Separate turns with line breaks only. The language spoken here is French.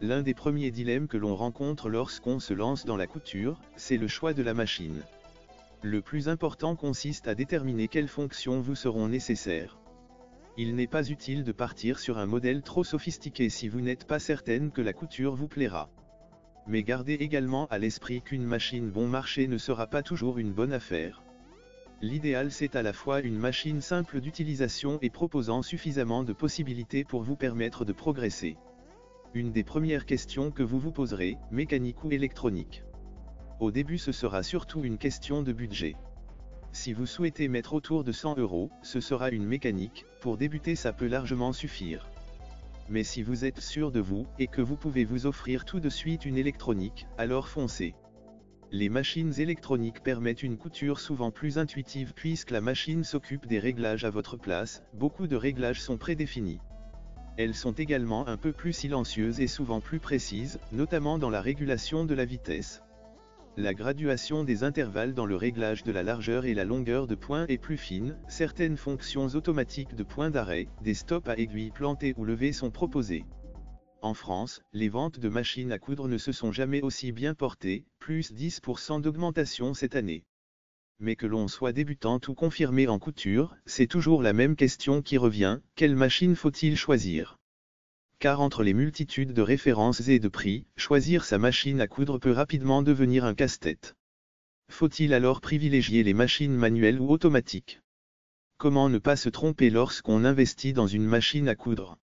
L'un des premiers dilemmes que l'on rencontre lorsqu'on se lance dans la couture, c'est le choix de la machine. Le plus important consiste à déterminer quelles fonctions vous seront nécessaires. Il n'est pas utile de partir sur un modèle trop sophistiqué si vous n'êtes pas certaine que la couture vous plaira. Mais gardez également à l'esprit qu'une machine bon marché ne sera pas toujours une bonne affaire. L'idéal c'est à la fois une machine simple d'utilisation et proposant suffisamment de possibilités pour vous permettre de progresser. Une des premières questions que vous vous poserez, mécanique ou électronique. Au début ce sera surtout une question de budget. Si vous souhaitez mettre autour de 100 €, ce sera une mécanique, pour débuter ça peut largement suffire. Mais si vous êtes sûr de vous, et que vous pouvez vous offrir tout de suite une électronique, alors foncez. Les machines électroniques permettent une couture souvent plus intuitive puisque la machine s'occupe des réglages à votre place, beaucoup de réglages sont prédéfinis. Elles sont également un peu plus silencieuses et souvent plus précises, notamment dans la régulation de la vitesse. La graduation des intervalles dans le réglage de la largeur et la longueur de point est plus fine, certaines fonctions automatiques de point d'arrêt, des stops à aiguilles plantées ou levées sont proposées. En France, les ventes de machines à coudre ne se sont jamais aussi bien portées, plus 10% d'augmentation cette année. Mais que l'on soit débutante ou confirmé en couture, c'est toujours la même question qui revient, quelle machine faut-il choisir ? Car entre les multitudes de références et de prix, choisir sa machine à coudre peut rapidement devenir un casse-tête. Faut-il alors privilégier les machines manuelles ou automatiques ? Comment ne pas se tromper lorsqu'on investit dans une machine à coudre ?